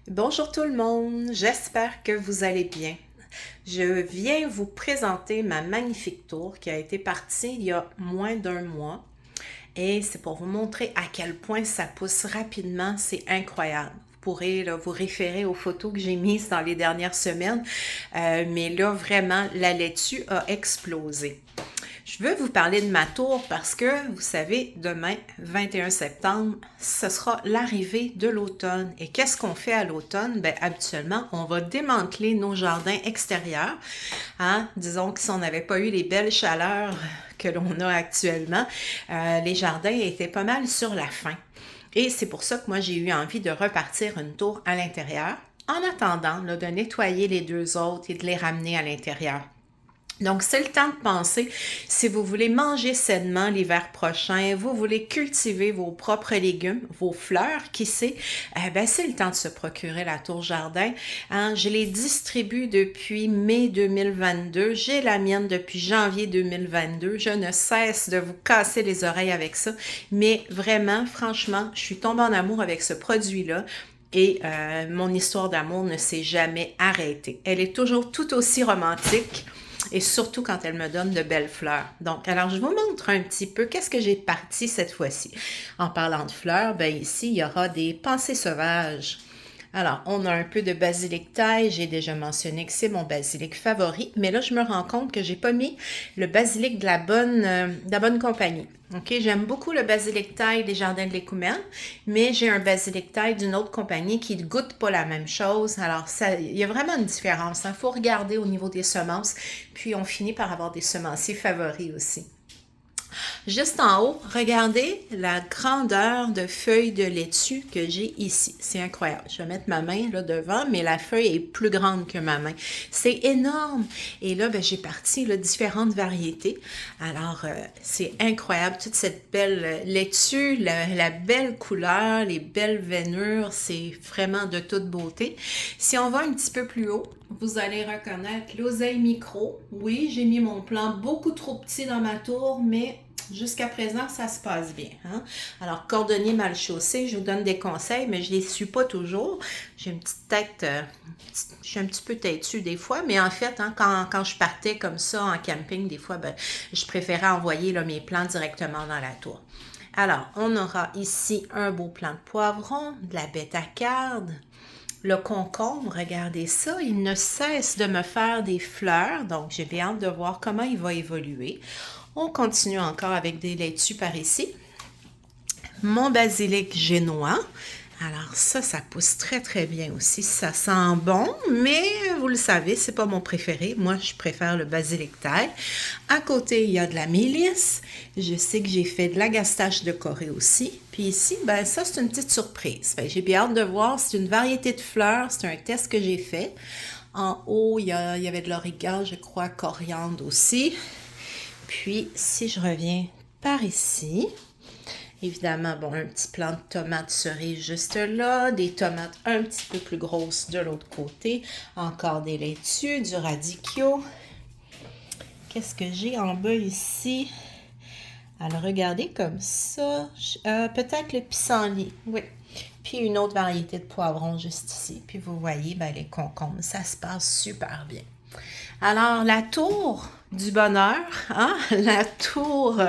Bonjour tout le monde, j'espère que vous allez bien. Je viens vous présenter ma magnifique tour qui a été partie il y a moins d'un mois et c'est pour vous montrer à quel point ça pousse rapidement, c'est incroyable. Vous pourrez là, vous référer aux photos que j'ai mises dans les dernières semaines, mais là vraiment la laitue a explosé. Je veux vous parler de ma tour parce que, vous savez, demain, 21 septembre, ce sera l'arrivée de l'automne. Et qu'est-ce qu'on fait à l'automne? Ben, habituellement, on va démanteler nos jardins extérieurs. Hein? Disons que si on n'avait pas eu les belles chaleurs que l'on a actuellement, les jardins étaient pas mal sur la fin. Et c'est pour ça que moi, j'ai eu envie de repartir une tour à l'intérieur en attendant là, de nettoyer les deux autres et de les ramener à l'intérieur. Donc, c'est le temps de penser, si vous voulez manger sainement l'hiver prochain, vous voulez cultiver vos propres légumes, vos fleurs, qui sait, ben, c'est le temps de se procurer la tour jardin. Hein, je les distribue depuis mai 2022, j'ai la mienne depuis janvier 2022, je ne cesse de vous casser les oreilles avec ça, mais vraiment, franchement, je suis tombée en amour avec ce produit-là. Et mon histoire d'amour ne s'est jamais arrêtée. Elle est toujours tout aussi romantique et surtout quand elle me donne de belles fleurs. Donc, alors je vous montre un petit peu qu'est-ce que j'ai parti cette fois-ci. En parlant de fleurs, ben ici, il y aura des pensées sauvages. Alors, on a un peu de basilic thaï. J'ai déjà mentionné que c'est mon basilic favori, mais là, je me rends compte que j'ai pas mis le basilic de la bonne compagnie. OK, j'aime beaucoup le basilic thaï des Jardins de l'Écoumène, mais j'ai un basilic thaï d'une autre compagnie qui ne goûte pas la même chose. Alors, ça, il y a vraiment une différence. Il faut regarder au niveau des semences, puis on finit par avoir des semenciers favoris aussi. Juste en haut, regardez la grandeur de feuilles de laitue que j'ai ici. C'est incroyable. Je vais mettre ma main là devant, mais la feuille est plus grande que ma main. C'est énorme. Et là, ben, j'ai parti là, différentes variétés. Alors, c'est incroyable. Toute cette belle laitue, la belle couleur, les belles veinures, c'est vraiment de toute beauté. Si on va un petit peu plus haut, vous allez reconnaître l'oseille micro. Oui, j'ai mis mon plan beaucoup trop petit dans ma tour, mais jusqu'à présent, ça se passe bien. Hein? Alors, cordonnier mal chaussé, je vous donne des conseils, mais je ne les suis pas toujours. J'ai une petite tête, je suis un petit peu têtue des fois, mais en fait, hein, quand je partais comme ça en camping, des fois, ben, je préférais envoyer là, mes plants directement dans la tour. Alors, on aura ici un beau plant de poivron, de la bêta-carde, le concombre, regardez ça, il ne cesse de me faire des fleurs, donc j'ai bien hâte de voir comment il va évoluer. On continue encore avec des laitues par ici. Mon basilic génois. Alors ça pousse très très bien aussi. Ça sent bon, mais vous le savez, c'est pas mon préféré. Moi, je préfère le basilic thaï. À côté, il y a de la mélisse. Je sais que j'ai fait de l'agastache de Corée aussi. Puis ici, ben ça, c'est une petite surprise. J'ai bien hâte de voir. C'est une variété de fleurs. C'est un test que j'ai fait. En haut, il y avait de l'origan, je crois, coriandre aussi. Puis, si je reviens par ici, évidemment, bon, un petit plant de tomates cerises juste là, des tomates un petit peu plus grosses de l'autre côté, encore des laitues, du radicchio. Qu'est-ce que j'ai en bas ici? Alors, regardez comme ça. Peut-être le pissenlit, oui. Puis une autre variété de poivrons juste ici. Puis vous voyez, ben, les concombres, ça se passe super bien. Alors, la tour du bonheur, hein? La tour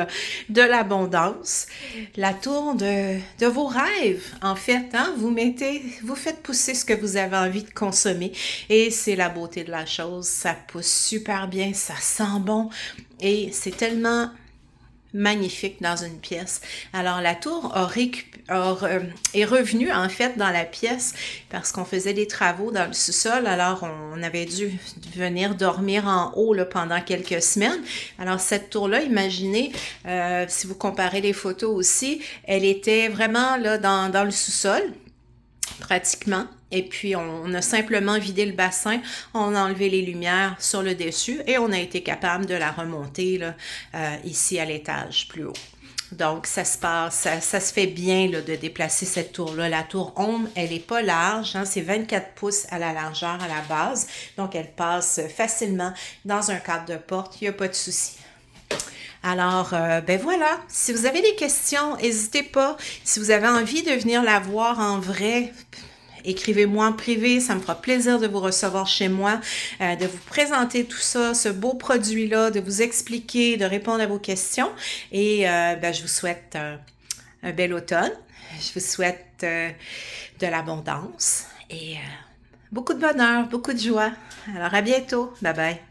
de l'abondance, la tour de vos rêves, en fait. Hein? Vous faites pousser ce que vous avez envie de consommer et c'est la beauté de la chose. Ça pousse super bien, ça sent bon et c'est tellement magnifique dans une pièce. Alors la tour est revenue en fait dans la pièce parce qu'on faisait des travaux dans le sous-sol. Alors on avait dû venir dormir en haut là, pendant quelques semaines. Alors cette tour-là, imaginez, si vous comparez les photos aussi, elle était vraiment là dans le sous-sol pratiquement. Et puis, on a simplement vidé le bassin, on a enlevé les lumières sur le dessus et on a été capable de la remonter là, ici à l'étage plus haut. Donc, ça se fait bien là, de déplacer cette tour-là. La tour ombre, elle n'est pas large, hein, c'est 24 pouces à la largeur à la base. Donc, elle passe facilement dans un cadre de porte, il n'y a pas de souci. Alors, ben voilà, si vous avez des questions, n'hésitez pas. Si vous avez envie de venir la voir en vrai, écrivez-moi en privé, ça me fera plaisir de vous recevoir chez moi, de vous présenter tout ça, ce beau produit-là, de vous expliquer, de répondre à vos questions. Et je vous souhaite un bel automne. Je vous souhaite de l'abondance et beaucoup de bonheur, beaucoup de joie. Alors à bientôt. Bye bye.